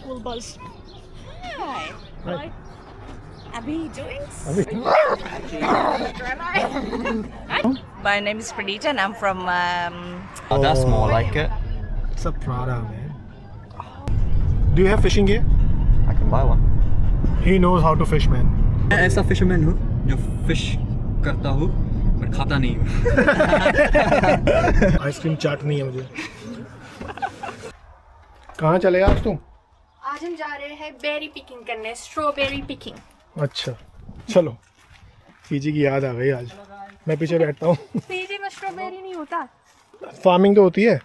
Cool buzz. Hi. Hi. Abhi doings? Abhi. My name is Pradita and I'm from Oh, that's more like it. It's a Prada, man. Do you have fishing gear? I can buy one. He knows how to fish, man. मैं ऐसा fisherman हूँ जो fish करता हूँ पर खाता नहीं हूँ. आइसक्रीम चाटनी है मुझे. कहाँ चलेगा आज तुम? आज हम जा रहे हैं बेरी पिकिंग करने, स्ट्रॉबेरी पिकिंग. अच्छा चलो. पीजी की याद आ गई आज. मैं पीछे बैठता हूँ. पीजी में स्ट्रॉबेरी नहीं होता. फार्मिंग तो होती है.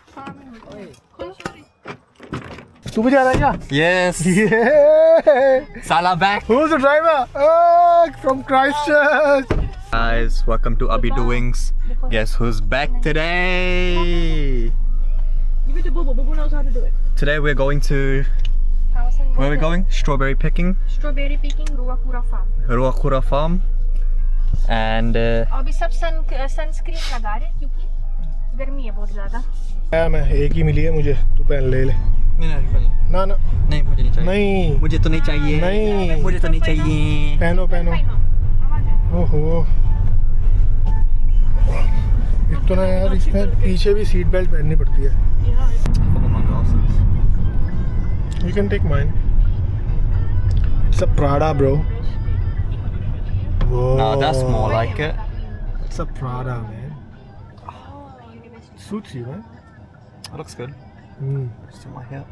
तू भी जा रहा है क्या? Yes. Yeah. Salah back. Who's the driver? Oh, from Christchurch. Guys, welcome to Abhi Doings. Guess who's back today? Give it to Bubu. Bubu knows how to do it. Today we're going to, where are we going? Strawberry picking. Strawberry picking Ruakura farm. Ruakura farm. And अभी सब sunscreen लगा रहे हैं क्योंकि गर्मी है बहुत ज्यादा. मैं एक ही मिली है मुझे. तू पहन ले. ना ना नहीं मुझे नहीं चाहिए. नहीं मुझे तो नहीं चाहिए. नहीं. मुझे तो नहीं चाहिए. पहनो पहनो. ओहो. एक तो ना यार इसमें पीछे भी सीट बेल्ट पहननी पड़ती है. You can take mine. It's a Prada, bro. Whoa. No, that's more like it. It's a Prada, man. Suits you, man. That looks good. Mm. It's in my hair.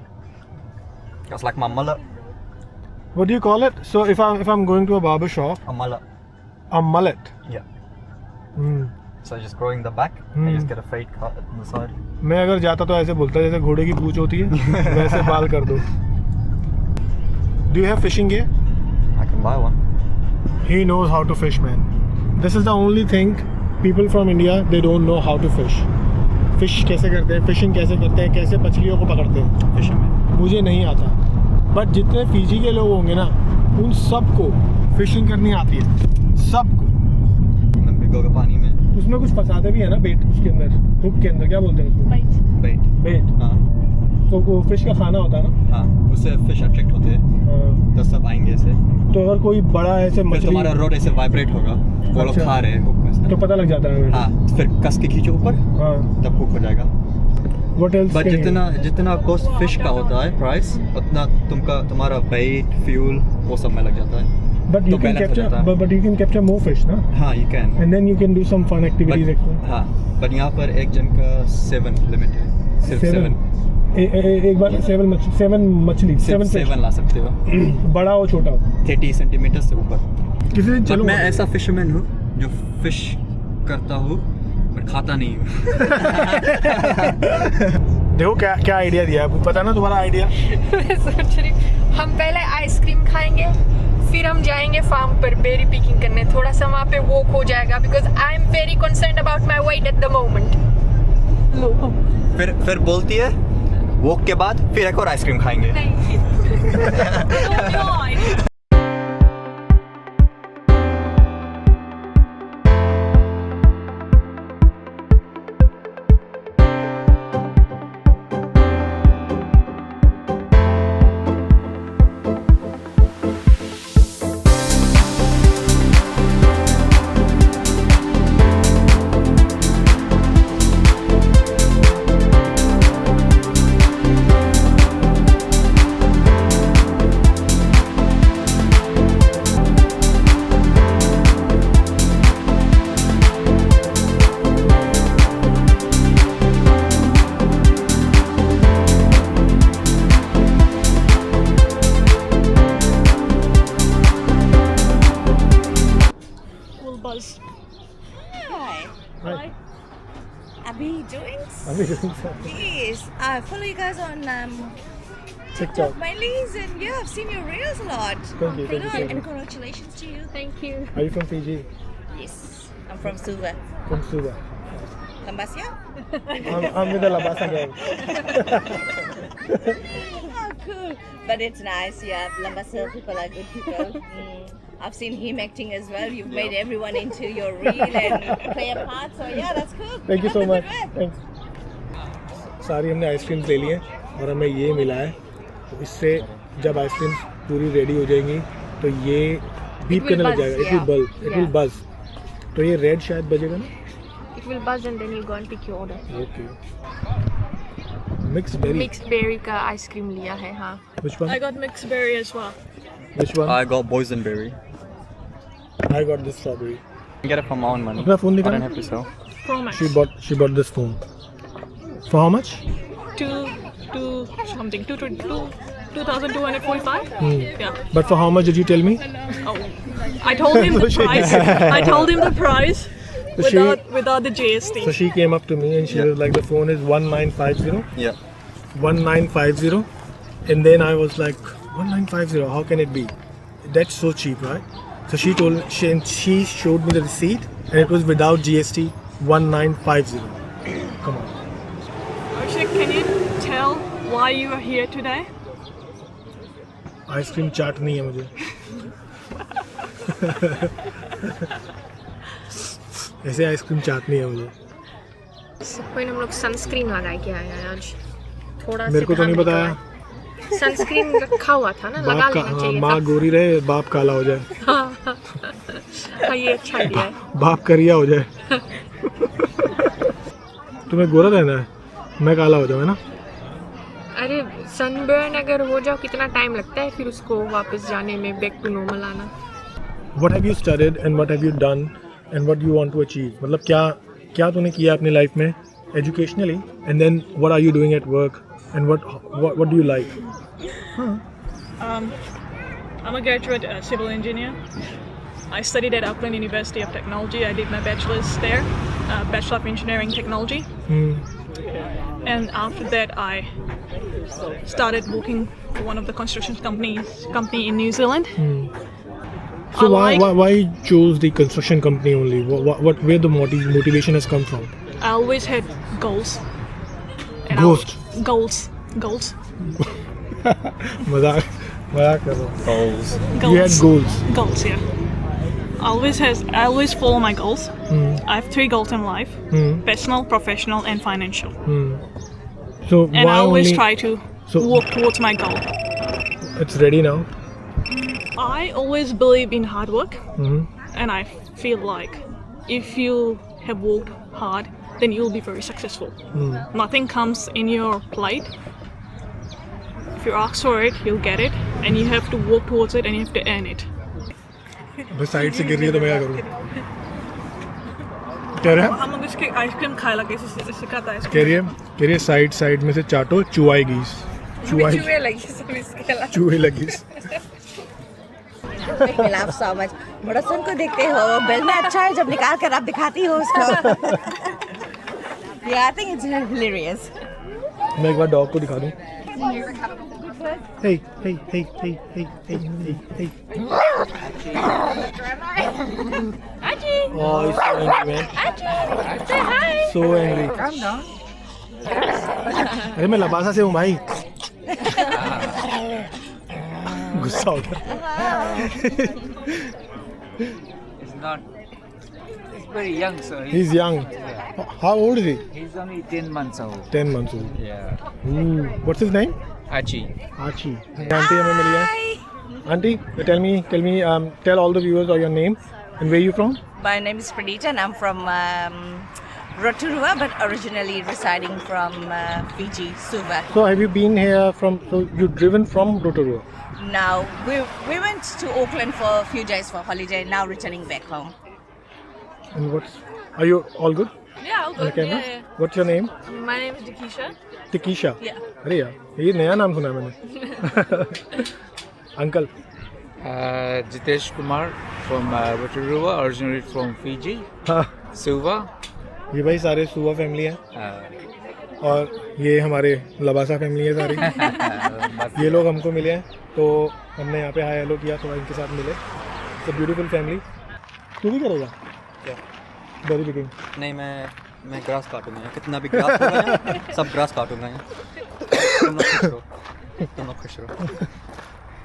That's like my mullet. What do you call it? So if I'm going to a barber shop, A mullet. a mullet. Yeah. Mm. So just growing the back and just get a fade cut on the side. मैं अगर जाता तो ऐसे बोलता जैसे घोड़े की पूंछ होती है वैसे बाल कर दो. Do you have fishing gear? I can buy one. He knows how to fish, man. This is the only thing people from India they don't know how to fish. Fish कैसे करते हैं, fishing कैसे करते हैं, कैसे मछलियों को पकड़ते हैं. Fisherman. मुझे नहीं आता. बट जितने फीजी के लोग होंगे ना उन सबको फिशिंग करनी आती है. सबको. भिगोगे पानी में. उसमें कुछ फंसाते भी है ना बेट उसके अंदर, हुक के अंदर. क्या बोलते हैं उसको? Bait. बेट. हाँ. तो वो फिश का खाना होता है ना. हाँ. उससे फिश अट्रैक्ट होते हैं. हाँ. तो सब आएंगे ऐसे. तो अगर कोई बड़ा ऐसे फिर मछली तुम्हारा रोड ऐसे वाइब्रेट होगा. वो लोग अच्छा. खा रहे हैं हुक में से. तो पता लग जाता है हमें. हाँ. फिर कस के खींचो ऊपर. हाँ. तब हुक हो जाएगा. What else? बट जितना कॉस्ट फिश का होता है प्राइस उतना तुम्हारा बेट फ्यूल वो सब में लग जाता है. But you तो can balance हो capture, जाता है. but you can capture more fish, ना? हाँ you can. And then you can do some fun activities. But, हाँ. बट यहाँ पर एक जन का 7 लिमिट है. सिर्फ 7. एक बार 7 मछली. 7 fish. 7 ला सकते हो. बड़ा हो छोटा हो. 30 सेंटीमीटर से ऊपर. किसी दिन चलो. मैं ऐसा फिशरमैन हूँ जो फिश करता हूँ पर खाता नहीं हूँ. देखो क्या क्या आइडिया दिया है. पता ना तुम्हारा आइडिया. मैं सोच रही हम पहले आइसक्रीम खाएंगे फिर हम जाएंगे फार्म पर बेरी पिकिंग करने. थोड़ा सा वहाँ पे वॉक हो जाएगा because I am very concerned about my weight at the moment. फिर बोलती है वॉक के बाद फिर एक और आइसक्रीम खाएंगे. Buzz. Hi. Hi. Abhi doings? Abhi doings. Yes. I follow you guys on TikTok. mainly, and yeah, I've seen your reels a lot. Thank you. Thank you so And much. congratulations to you. Thank you. Are you from Fiji? Yes. I'm from Suva. From Suva. Lambasia? I'm with the Labasa gang. Oh, cool. But it's nice, yeah. Lambasia people are good people. I've seen him acting as well. You've made everyone into your reel and play a part. So yeah, that's cool. Thank you so Good much. work. Thanks. सारी हमने ice cream ले ली है और हमें ये मिला है तो इससे जब आइसक्रीम पूरी रेडी हो जाएंगी तो ये बीप will करने लग buzz, जाएगा, yeah. इट विल बज। तो ये रेड शायद बजेगा ना। It will buzz and then you go and pick your order. Okay. Mix berry, Mixed berry का आइसक्रीम लिया है हाँ. Which one? I got mixed berry as well. Which one? I got boysenberry. I got this strawberry. Get it from my own money. अपना phone I दिखा। don't have to sell. Pro Max. She bought this phone. For how much? 2,245. Yeah. But for how much did you tell me? Oh, I told him the price. I told him the price So she- without the GST. So she came up to me and she was like, the phone is 1950. Yeah. 1950. And then I was like, 1950, how can it be? That's so cheap, right? So she showed me the receipt and it was without GST 1950. Come on. Actually, can you tell why you are here today? Ice cream चाट नहीं है मुझे। ऐसे ice cream चाट नहीं है मुझे। कोई हम लोग सनस्क्रीन लगा के आए हैं आज. थोड़ा मेरे को तो नहीं बताया। सनस्क्रीन रखा हुआ था ना, लगा लेना चाहिए माँ गोरी रहे, बाप काला हो जाए। हाँ, ये अच्छा आइडिया है. बाप करिया हो जाए। तुम्हें गोरा रहना है, मैं काला हो जाऊँ, है ना? अरे सनबर्न अगर हो जाओ कितना टाइम लगता है फिर उसको वापस जाने में, बैक टू नॉर्मल आना. What have you studied and what have you done and what do you want to achieve? मतलब क्या तूने किया अपनी लाइफ में educationally and then what are you doing at work and what do you like? I'm a graduate civil engineer. I studied at Auckland University of Technology. I did my bachelor's there, Bachelor of Engineering Technology. And after that, I started working for one of the construction company in New Zealand. So I why you chose the construction company only? Where the motivation has come from? I always had goals. And Ghost. Goals. मजाक कर रहा हूँ। Goals. You had goals. Goals, yeah. I always follow my goals. I have 3 goals in life: personal, professional, and financial. So And why I always only? try to So- work towards my goal. It's ready now. I always believe in hard work, Mm-hmm. and I feel like if you have worked hard, then you'll be very successful. Nothing comes in your plate. If you ask for it, you'll get it, and you have to work towards it, and you have to earn it. बस side से गिर रही है तो मैं क्या करूँ? कह रहे हैं? हम लोग इसके आइसक्रीम खाए लगे इससे खाता है. कह रही है साइड में से चाटो, चुआएगी। चूहे लगी। Make me laugh so much. बड़ा सुन को देखते हो, बेल में अच्छा है जब निकाल कर आप दिखाती हो उसको. Yeah, I think it's hilarious. मैं एक बार डॉग को दिखा दूँ। Hey. Oh, he's so angry, man. Say hi. So angry. अरे मैं लबासा से हूँ भाई। गुस्सा हो गया। He's very young, so He's young. How old is he? he's only 10 months old. 10 months old. Yeah. Ooh. What's his name? Archie. Archie. Auntie हमें मिली है। Auntie, tell all the viewers your name and where you from? My name is Pranita and I'm from Rotorua, but originally residing from Fiji, Suva. So have you been here so you've driven from Rotorua? Now we went to Auckland for a few days for holiday. Now returning back home. And are you all good? Yeah, all On the good. camera? Yeah. What's your name? My name is Dakisha. Tikisha. Yeah. अरे यार ये नया नाम सुना है मैंने। Uncle. Jitesh Kumar from Rotorua, originally from Fiji. हाँ, Suva. ये भाई सारे सुवा फैमिली है और ये हमारे लबासा फैमिली है सारी। ये लोग हमको मिले हैं तो हमने यहाँ पे हाय हेलो किया, थोड़ा इनके साथ मिले। तो ब्यूटीफुल फैमिली। तू भी करेगा क्या? Berry picking? नहीं, मैं ग्रास काटूंगा यहाँ। कितना भी ग्रास होगा यहाँ, सब ग्रास काटूंगा यहाँ। तुम लोग खुश रहो।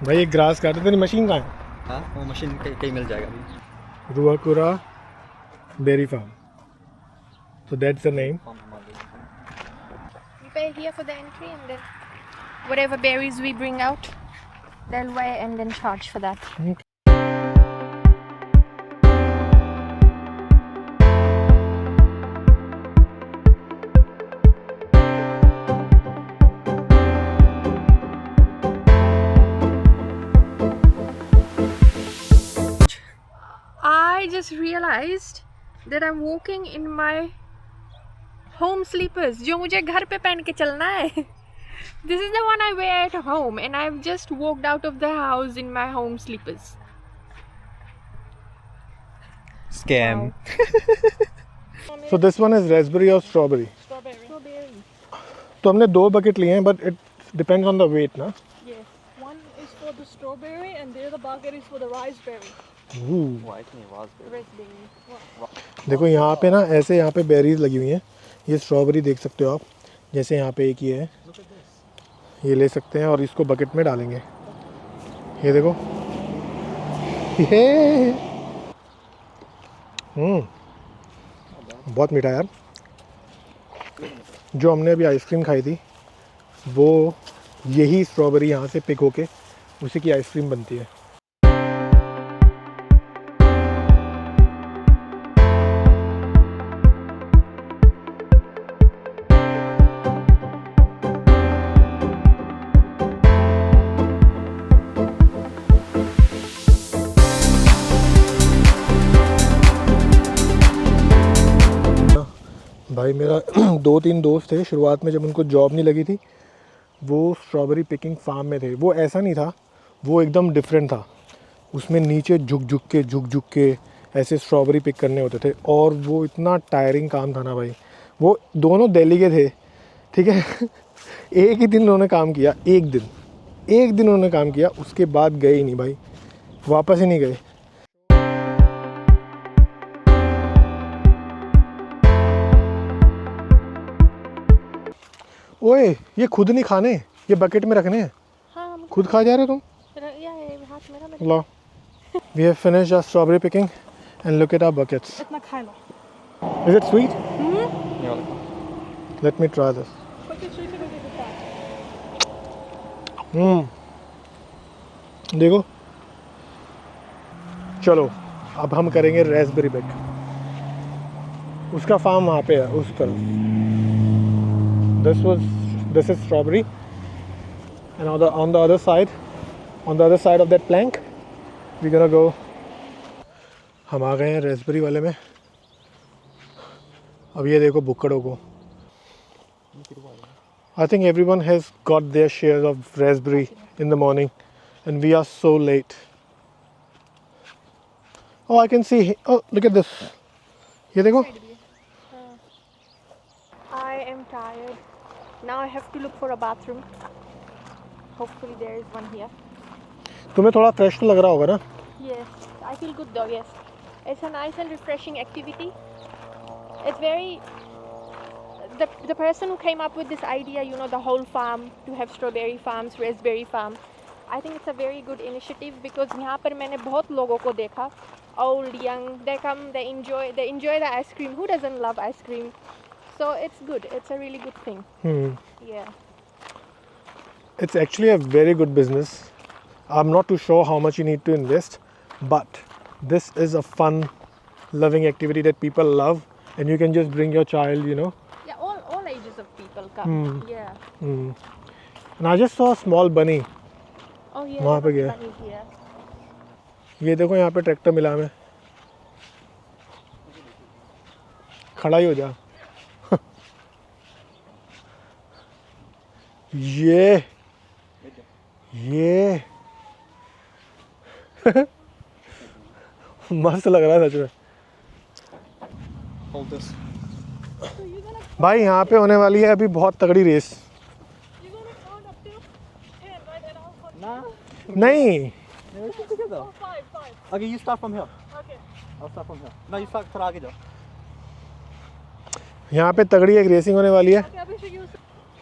भाई ये ग्रास काटे, तेरी मशीन कहाँ है? हाँ, वो मशीन कहीं मिल जाएगा अभी। Ruakura dairy farm. So that's the name. You pay here for the entry and then whatever berries we bring out, they'll weigh and then charge for that. I just realized that I'm walking in my home slippers जो मुझे घर पे पहन के चलना है. This is the one I wear at home and I've just walked out of the house in my home slippers. Scam. So this one is raspberry or strawberry? Strawberry. तो हमने 2 bucket लिए हैं, but it depends on the weight ना. Yes. One is for the strawberry and the other bucket is for the raspberry. देखो यहाँ पे ना ऐसे यहाँ पे बेरीज लगी हुई हैं. ये स्ट्रॉबेरी देख सकते हो आप. जैसे यहाँ पे एक ये है, ये ले सकते हैं और इसको बकेट में डालेंगे. ये देखो, ये बहुत मीठा यार. जो हमने अभी आइसक्रीम खाई थी वो यही स्ट्रॉबेरी यहाँ से पिक होके उसी की आइसक्रीम बनती है. भाई मेरा 2-3 दोस्त थे शुरुआत में, जब उनको जॉब नहीं लगी थी वो स्ट्रॉबेरी पिकिंग फार्म में थे. वो ऐसा नहीं था, वो एकदम डिफरेंट था. उसमें नीचे झुक झुक के ऐसे स्ट्रॉबेरी पिक करने होते थे और वो इतना टायरिंग काम था ना भाई. वो दोनों दिल्ली के थे, ठीक है. एक ही दिन उन्होंने काम किया, एक दिन उन्होंने काम किया, उसके बाद गए ही नहीं भाई, वापस ही नहीं गए. ओए ये खुद नहीं खाने, ये बकेट में रखने हैं. हाँ, खुद खा जा रहे हो तुम. हाथ मेरा लो. We have finished our strawberry picking and look at our buckets. It's not Kylo. Is it sweet? Yeah. Let me try this. Quickly, so you can go get the fat. देखो, चलो अब हम करेंगे रेस्पबेरी पिक. उसका farm वहाँ पे है उस तरफ. This is strawberry, and on the other side of that plank, we're gonna go. हम आ गए हैं रेस्पबेरी वाले में. अब ये देखो बुक्कड़ों को. I think everyone has got their share of raspberry in the morning, and we are so late. Oh, I can see. Oh, look at this. ये देखो. I am tired. Now I have to look for a bathroom. Hopefully there is one here. तुम्हें थोड़ा fresh तो लग रहा होगा ना? Yes, I feel good though, yes. It's a nice and refreshing activity. It's very... The person who came up with this idea, you know, the whole farm, to have strawberry farms, raspberry farm, I think it's a very good initiative because यहाँ पर मैंने बहुत लोगों को देखा, old, young, they come, they enjoy the ice cream. Who doesn't love ice cream? So it's good. It's a really good thing. Yeah. It's actually a very good business. I'm not too sure how much you need to invest, but this is a fun, loving activity that people love, and you can just bring your child, you know. Yeah, all ages of people come. Yeah. And I just saw a small bunny. Oh yeah. वहाँ पे गया. ये देखो यहाँ पे tractor मिला हमें. खड़ा ही हो जा. ये मस्त लग रहा है सच में. Hold this. भाई यहाँ पे होने वाली है अभी बहुत तगड़ी race. You're gonna count up to 10, right? And I'll count Nah. नहीं, Together. 5. Okay, you start from here. Okay. I'll start from here. No, you start थोड़ा आगे जाओ. यहाँ पे तगड़ी एक रेसिंग होने वाली है. Okay, Abhishek, you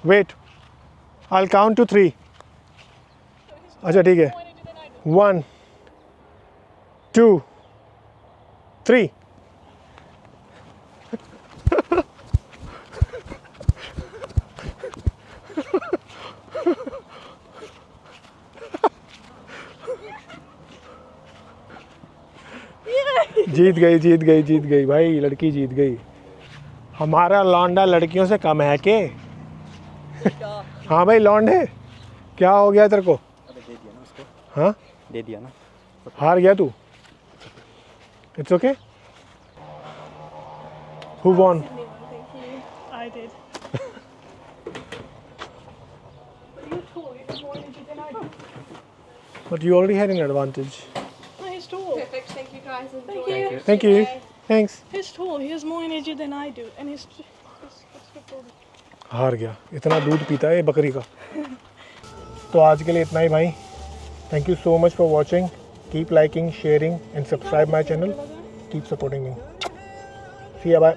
wait, I'll count to 3. अच्छा ठीक है. 1, 2, 3. जीत गई भाई, लड़की जीत गई। हमारा लौंडा लड़कियों से कम है के? हाँ भाई लौंडे, क्या हो गया तेरे को? अबे दे दिया ना उसको। हाँ दे दिया ना। हार गया तू? It's okay. Who won? I did. You too. You have more energy than I do. But you already had an advantage. No, he's tall. Perfect. Thank you guys. Enjoy. Thank you. Thanks. He's tall. He has more energy than I do, and he's good for me. हार गया, इतना दूध पीता है ये बकरी का। तो आज के लिए इतना ही भाई। Thank you so much for watching. Keep liking, sharing and subscribe my channel. Keep supporting me. See ya, bye.